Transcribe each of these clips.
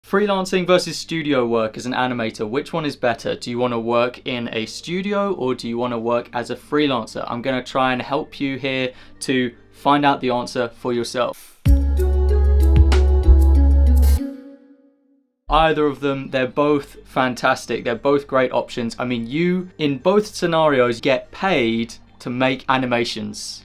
Freelancing versus studio work as an animator, which one is better? Do you want to work in a studio or do you want to work as a freelancer? I'm going to try and help you here to find out the answer for yourself. Either of them, they're both fantastic. They're both great options. I mean, you, in both scenarios, get paid to make animations.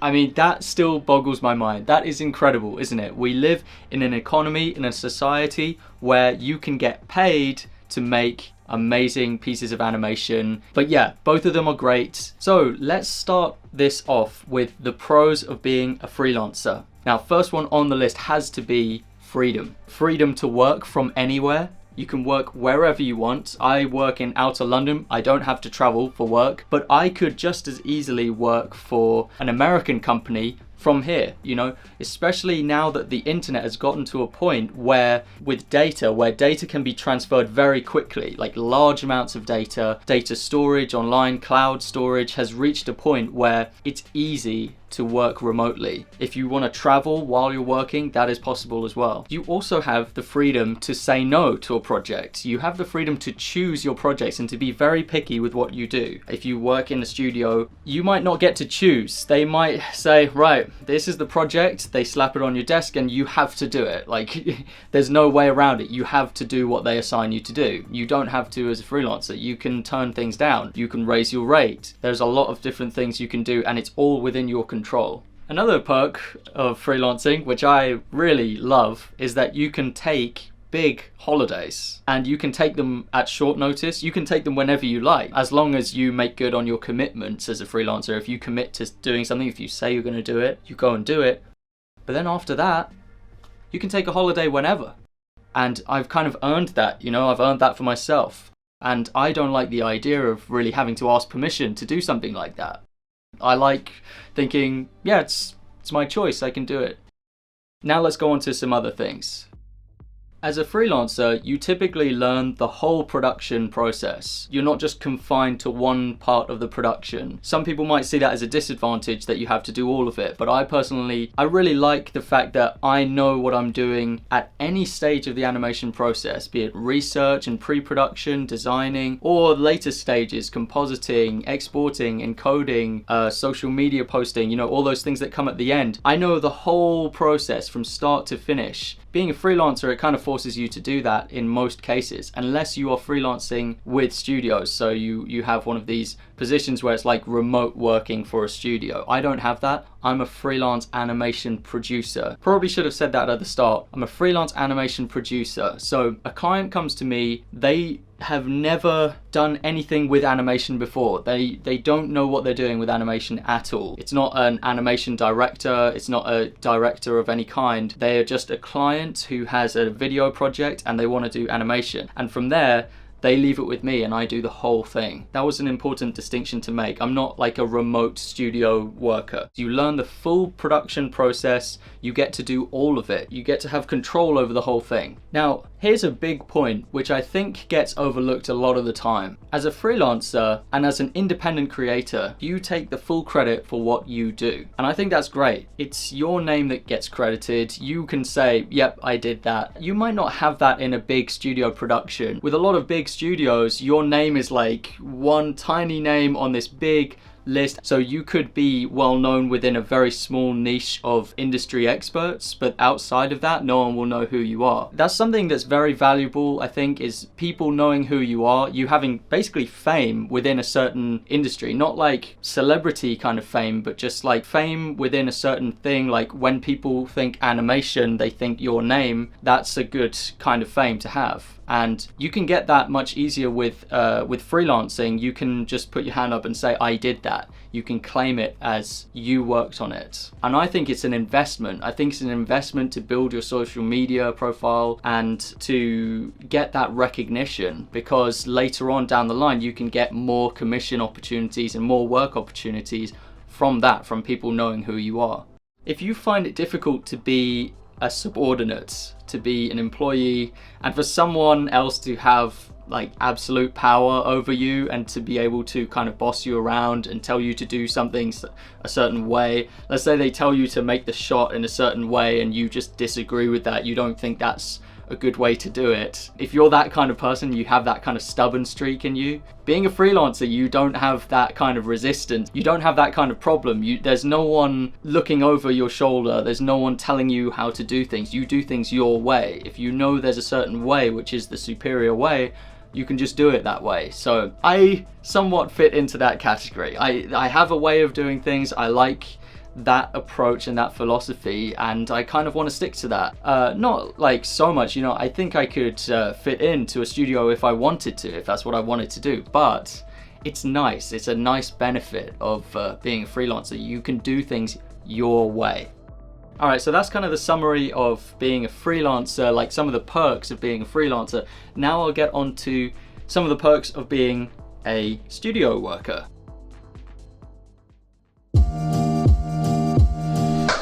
I mean, that still boggles my mind. That is incredible, isn't it? We live in an economy, in a society where you can get paid to make amazing pieces of animation. But yeah, both of them are great. So let's start this off with the pros of being a freelancer. Now, first one on the list has to be freedom. Freedom to work from anywhere. You can work wherever you want. I work in outer London. I don't have to travel for work, but I could just as easily work for an American company from here, you know, especially now that the internet has gotten to a point where data can be transferred very quickly, like large amounts of data storage, online cloud storage has reached a point where it's easy to work remotely. If you want to travel while you're working, that is possible as well. You also have the freedom to say no to a project. You have the freedom to choose your projects and to be very picky with what you do. If you work in a studio, you might not get to choose. They might say, right, this is the project, they slap it on your desk and you have to do it. Like, there's no way around it. You have to do what they assign you to do. You don't have to as a freelancer. You can turn things down. You can raise your rate. There's a lot of different things you can do and it's all within your control. Another perk of freelancing, which I really love, is that you can take big holidays and you can take them at short notice. You can take them whenever you like, as long as you make good on your commitments as a freelancer. If you commit to doing something, if you say you're going to do it, you go and do it. But then after that, you can take a holiday whenever. And I've kind of earned that, you know, I've earned that for myself. And I don't like the idea of really having to ask permission to do something like that. I like thinking, yeah, it's my choice, I can do it. Now let's go on to some other things. As a freelancer, you typically learn the whole production process. You're not just confined to one part of the production. Some people might see that as a disadvantage, that you have to do all of it, but I really like the fact that I know what I'm doing at any stage of the animation process, be it research and pre-production, designing, or later stages, compositing, exporting, encoding, social media posting, you know, all those things that come at the end. I know the whole process from start to finish. Being a freelancer, it kind of forces you to do that in most cases, unless you are freelancing with studios. So you have one of these positions where it's like remote working for a studio. I don't have that. I'm a freelance animation producer. Probably should have said that at the start. I'm a freelance animation producer. So a client comes to me, they have never done anything with animation before. They don't know what they're doing with animation at all. It's not an animation director, it's not a director of any kind. They are just a client who has a video project and they want to do animation. And from there, they leave it with me and I do the whole thing. That was an important distinction to make. I'm not like a remote studio worker. You learn the full production process, you get to do all of it. You get to have control over the whole thing. Now, here's a big point which I think gets overlooked a lot of the time. As a freelancer and as an independent creator, you take the full credit for what you do. And I think that's great. It's your name that gets credited. You can say, yep, I did that. You might not have that in a big studio production. With a lot of big studios, your name is like one tiny name on this big list. So you could be well known within a very small niche of industry experts, but outside of that, no one will know who you are. That's something that's very valuable, I think, is people knowing who you are, you having basically fame within a certain industry, not like celebrity kind of fame, but just like fame within a certain thing. Like when people think animation, they think your name. That's a good kind of fame to have. And you can get that much easier with freelancing. You can just put your hand up and say, I did that. You can claim it as you worked on it. And I think it's an investment. I think it's an investment to build your social media profile and to get that recognition, because later on down the line, you can get more commission opportunities and more work opportunities from that, from people knowing who you are. If you find it difficult to be a subordinate, to be an employee, and for someone else to have like absolute power over you and to be able to kind of boss you around and tell you to do something a certain way. Let's say they tell you to make the shot in a certain way and you just disagree with that. You don't think that's a good way to do it. If you're that kind of person, you have that kind of stubborn streak in you, being a freelancer, you don't have that kind of resistance. You don't have that kind of problem. There's no one looking over your shoulder. There's no one telling you how to do things. You do things your way. If you know there's a certain way, which is the superior way, you can just do it that way. So I somewhat fit into that category. I have a way of doing things. I like that approach and that philosophy, and I kind of want to stick to that. Not like so much, you know, I think I could fit into a studio if I wanted to, if that's what I wanted to do, but it's nice. It's a nice benefit of being a freelancer. You can do things your way. All right, so that's kind of the summary of being a freelancer, like some of the perks of being a freelancer. Now I'll get on to some of the perks of being a studio worker.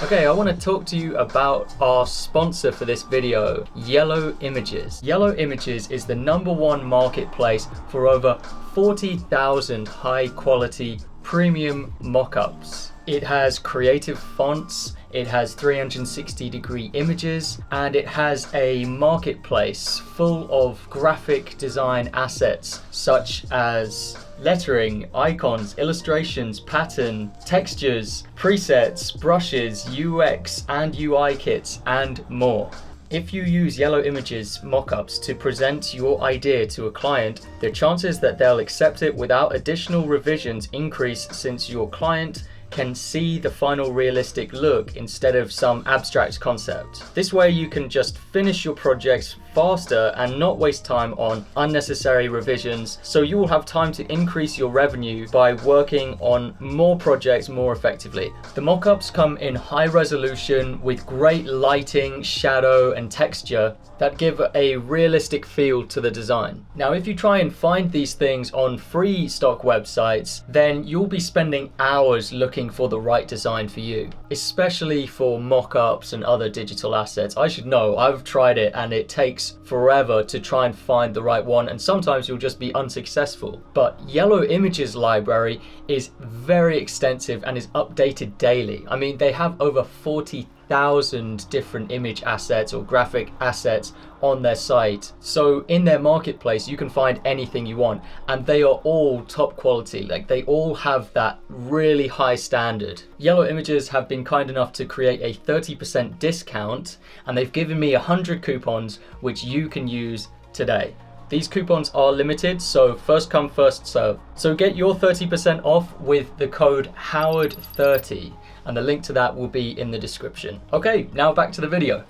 Okay, I want to talk to you about our sponsor for this video, Yellow Images. Yellow Images is the #1 marketplace for over 40,000 high quality premium mockups. It has creative fonts, it has 360-degree images, and it has a marketplace full of graphic design assets such as lettering, icons, illustrations, pattern, textures, presets, brushes, UX and UI kits, and more. If you use Yellow Images mockups to present your idea to a client, the chances that they'll accept it without additional revisions increase, since your client can see the final realistic look instead of some abstract concept. This way you can just finish your projects faster and not waste time on unnecessary revisions, so you will have time to increase your revenue by working on more projects more effectively. The mockups come in high resolution with great lighting, shadow and texture that give a realistic feel to the design. Now, if you try and find these things on free stock websites, then you'll be spending hours looking for the right design for you, especially for mockups and other digital assets. I should know, I've tried it and it takes forever to try and find the right one, and sometimes you'll just be unsuccessful. But Yellow Images library is very extensive and is updated daily. I mean, they have over 40,000 different image assets or graphic assets on their site. So in their marketplace, you can find anything you want, and they are all top quality. Like, they all have that really high standard. Yellow Images have been kind enough to create a 30% discount, and they've given me 100 coupons which you can use today. These coupons are limited, so first come, first serve. So get your 30% off with the code Howard30, and the link to that will be in the description. Okay, now back to the video.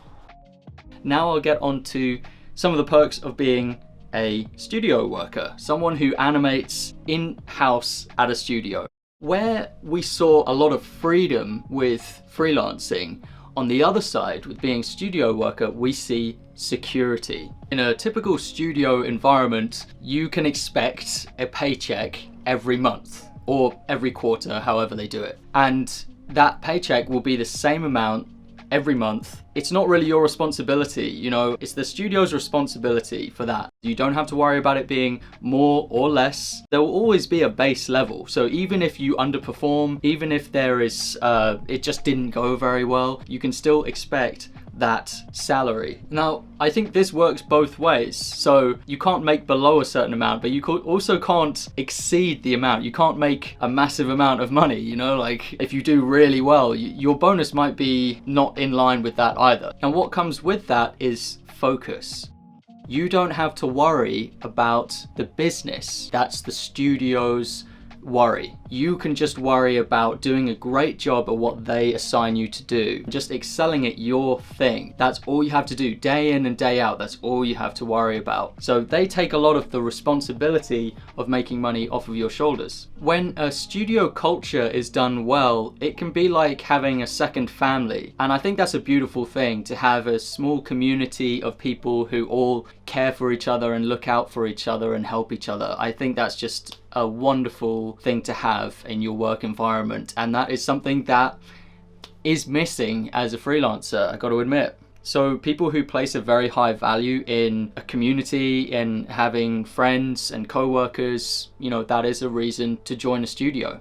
Now I'll get on to some of the perks of being a studio worker, someone who animates in-house at a studio. Where we saw a lot of freedom with freelancing, on the other side, with being a studio worker, we see security. In a typical studio environment, you can expect a paycheck every month or every quarter, however they do it. And that paycheck will be the same amount every month. It's not really your responsibility, you know, it's the studio's responsibility for that. You don't have to worry about it being more or less. There will always be a base level. So even if you underperform, even if there is, it just didn't go very well, you can still expect that salary. Now, I think this works both ways. So you can't make below a certain amount, but you also can't exceed the amount. You can't make a massive amount of money, you know, like if you do really well, your bonus might be not in line with that either. And what comes with that is focus. You don't have to worry about the business. That's the studio's worry. You can just worry about doing a great job at what they assign you to do, just excelling at your thing. That's all you have to do, day in and day out. That's all you have to worry about. So they take a lot of the responsibility of making money off of your shoulders. When a studio culture is done well, it can be like having a second family. And I think that's a beautiful thing, to have a small community of people who all care for each other and look out for each other and help each other. I think that's just a wonderful thing to have in your work environment, and that is something that is missing as a freelancer, I got to admit. So people who place a very high value in a community, in having friends and co-workers, you know, that is a reason to join a studio.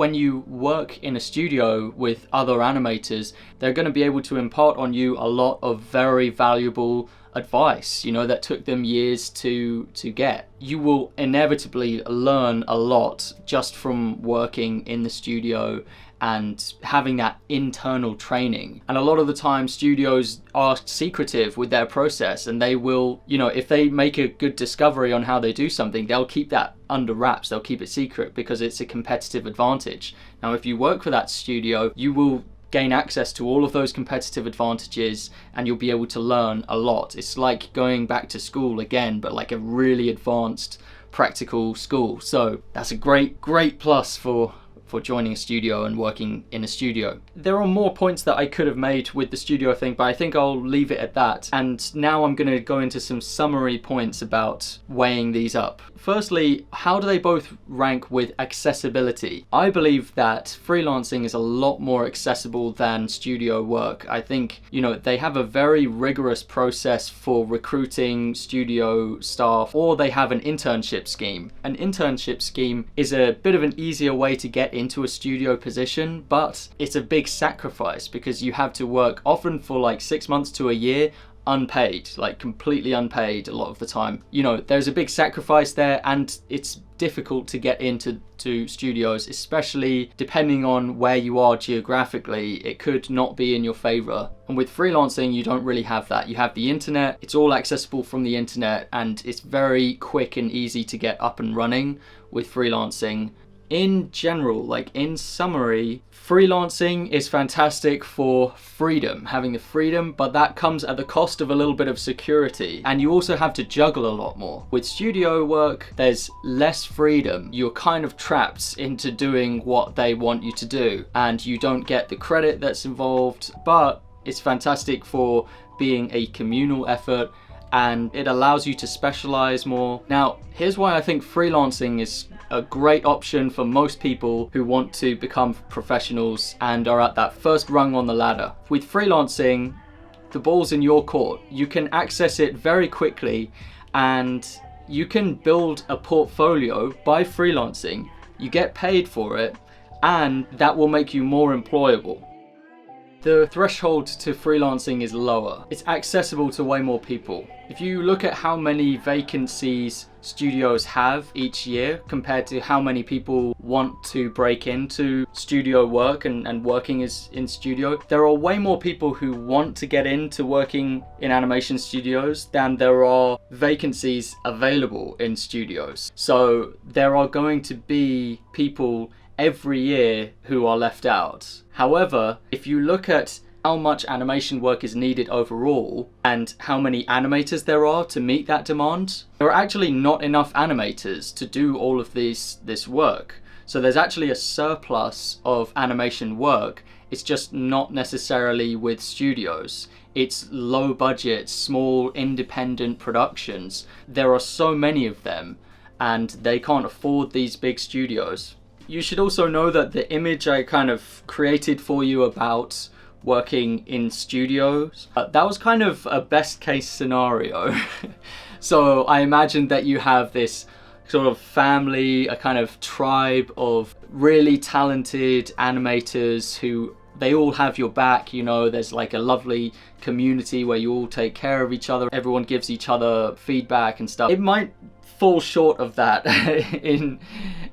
when you work in a studio with other animators, they're going to be able to impart on you a lot of very valuable advice, you know, that took them years to get. You will inevitably learn a lot just from working in the studio and having that internal training. And a lot of the time studios are secretive with their process, and they will, you know, if they make a good discovery on how they do something, they'll keep that under wraps, they'll keep it secret because it's a competitive advantage. Now if you work for that studio, you will gain access to all of those competitive advantages and you'll be able to learn a lot. It's like going back to school again, but like a really advanced practical school. So that's a great plus for joining a studio and working in a studio. There are more points that I could have made with the studio thing, but I think I'll leave it at that. And now I'm going to go into some summary points about weighing these up. Firstly, how do they both rank with accessibility? I believe that freelancing is a lot more accessible than studio work. I think, you know, they have a very rigorous process for recruiting studio staff, or they have an internship scheme. An internship scheme is a bit of an easier way to get into a studio position, but it's a big sacrifice because you have to work often for like 6 months to a year unpaid, like completely unpaid a lot of the time. You know, there's a big sacrifice there, and it's difficult to get into studios, especially depending on where you are geographically. It could not be in your favor. And with freelancing, you don't really have that. You have the internet, it's all accessible from the internet, and it's very quick and easy to get up and running with freelancing. In general, like in summary, freelancing is fantastic for freedom, having the freedom, but that comes at the cost of a little bit of security. And you also have to juggle a lot more. With studio work, there's less freedom. You're kind of trapped into doing what they want you to do, and you don't get the credit that's involved, but it's fantastic for being a communal effort, and it allows you to specialize more. Now, here's why I think freelancing is a great option for most people who want to become professionals and are at that first rung on the ladder. With freelancing, the ball's in your court. You can access it very quickly, and you can build a portfolio by freelancing. You get paid for it, and that will make you more employable. The threshold to freelancing is lower. It's accessible to way more people. If you look at how many vacancies studios have each year compared to how many people want to break into studio work and working in studio, there are way more people who want to get into working in animation studios than there are vacancies available in studios. So there are going to be people every year who are left out. However, if you look at how much animation work is needed overall and how many animators there are to meet that demand, there are actually not enough animators to do all of this work. So there's actually a surplus of animation work. It's just not necessarily with studios. It's low budget, small independent productions. There are so many of them, and they can't afford these big studios. You should also know that the image I kind of created for you about working in studios, that was kind of a best case scenario. So I imagine that you have this sort of family, a kind of tribe of really talented animators who they all have your back, you know, there's like a lovely community where you all take care of each other, everyone gives each other feedback and stuff. It might fall short of that in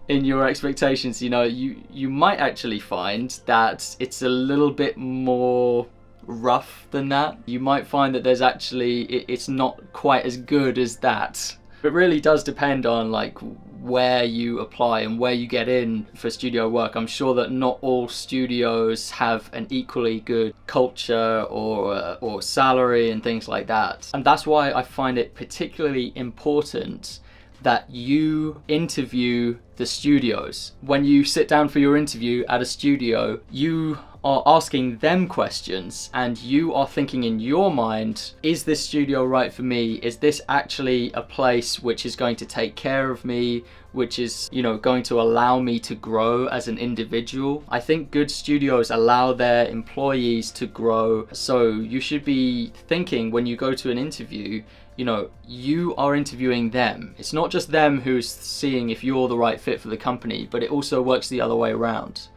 your expectations. You know, you might actually find that it's a little bit more rough than that. You might find that there's actually it's not quite as good as that. It really does depend on like where you apply and where you get in for studio work. I'm sure that not all studios have an equally good culture or salary and things like that. And that's why I find it particularly important that you interview the studios. When you sit down for your interview at a studio, you are asking them questions and you are thinking in your mind, is this studio right for me? Is this actually a place which is going to take care of me, which is, you know, going to allow me to grow as an individual? I think good studios allow their employees to grow. So you should be thinking when you go to an interview, you know, you are interviewing them. It's not just them who's seeing if you're the right benefit for the company, but it also works the other way around.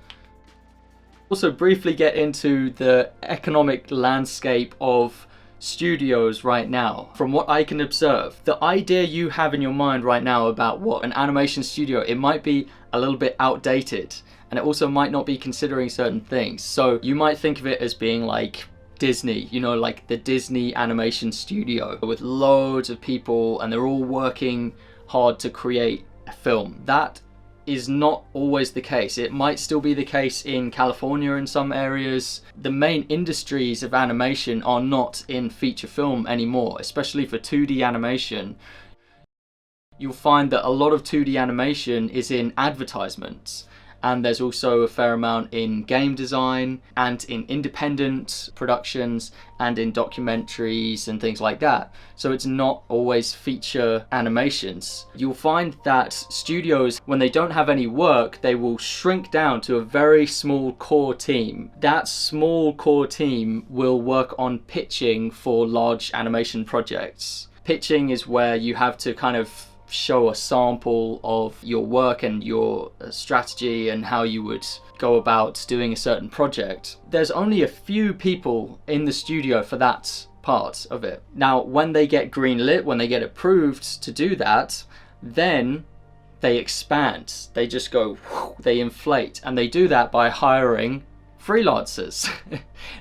Also briefly get into the economic landscape of studios right now. From what I can observe, the idea you have in your mind right now about what an animation studio, it might be a little bit outdated, and it also might not be considering certain things. So you might think of it as being like Disney, you know, like the Disney animation studio with loads of people and they're all working hard to create a film. That is not always the case. It might still be the case in California in some areas. The main industries of animation are not in feature film anymore, especially for 2D animation. You'll find that a lot of 2D animation is in advertisements. And there's also a fair amount in game design and in independent productions and in documentaries and things like that. So it's not always feature animations. You'll find that studios, when they don't have any work, they will shrink down to a very small core team. That small core team will work on pitching for large animation projects. Pitching is where you have to kind of show a sample of your work and your strategy and how you would go about doing a certain project. There's only a few people in the studio for that part of it. Now, when they get greenlit, when they get approved to do that, then they expand. They just go, they inflate, and they do that by hiring freelancers.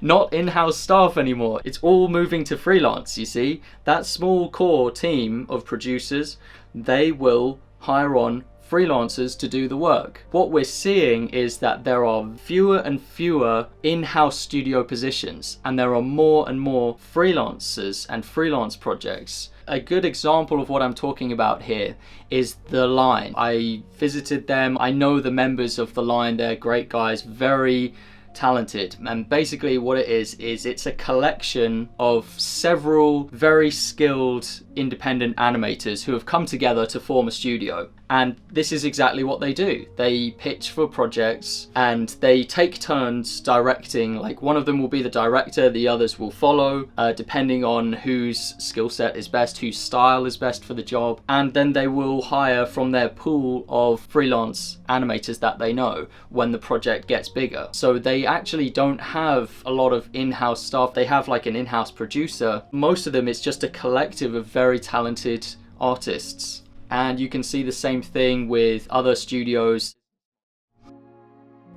Not in-house staff anymore. It's all moving to freelance, you see. That small core team of producers, they will hire on freelancers to do the work. What we're seeing is that there are fewer and fewer in-house studio positions, and there are more and more freelancers and freelance projects. A good example of what I'm talking about here is The Line. I visited them. I know the members of The Line. They're great guys, very talented, and basically what it is it's a collection of several very skilled independent animators who have come together to form a studio. And this is exactly what they do. They pitch for projects and they take turns directing. Like, one of them will be the director, the others will follow, depending on whose skill set is best, whose style is best for the job. And then they will hire from their pool of freelance animators that they know when the project gets bigger. So they actually don't have a lot of in-house staff. They have like an in-house producer. Most of them, it's just a collective of very talented artists. And you can see the same thing with other studios.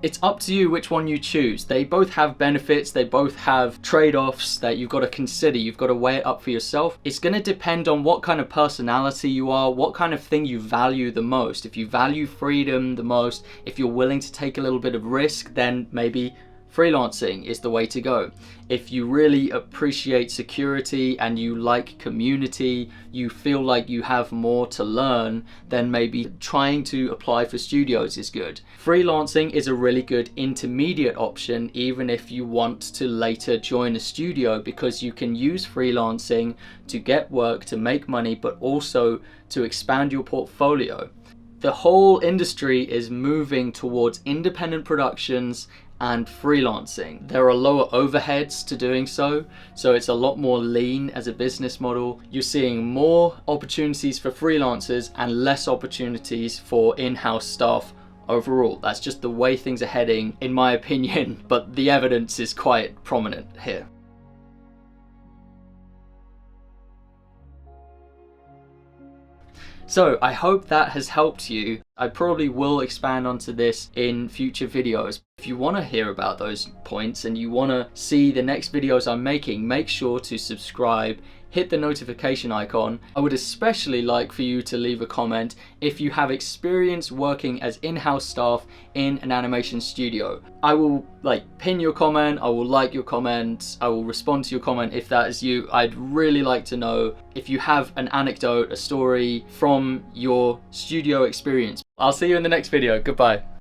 It's up to you which one you choose. They both have benefits, they both have trade-offs that you've got to consider. You've got to weigh it up for yourself. It's going to depend on what kind of personality you are, what kind of thing you value the most. If you value freedom the most, if you're willing to take a little bit of risk, then maybe freelancing is the way to go. If you really appreciate security and you like community, you feel like you have more to learn, then maybe trying to apply for studios is good. Freelancing is a really good intermediate option, even if you want to later join a studio, because you can use freelancing to get work, to make money, but also to expand your portfolio. The whole industry is moving towards independent productions and freelancing. There are lower overheads to doing so, so it's a lot more lean as a business model. You're seeing more opportunities for freelancers and less opportunities for in-house staff overall. That's just the way things are heading, in my opinion, but the evidence is quite prominent here. So I hope that has helped you. I probably will expand onto this in future videos. If you want to hear about those points and you want to see the next videos I'm making, make sure to subscribe, hit the notification icon. I would especially like for you to leave a comment if you have experience working as in-house staff in an animation studio. I will pin your comment, I will like your comment, I will respond to your comment if that is you. I'd really like to know if you have an anecdote, a story from your studio experience. I'll see you in the next video. Goodbye.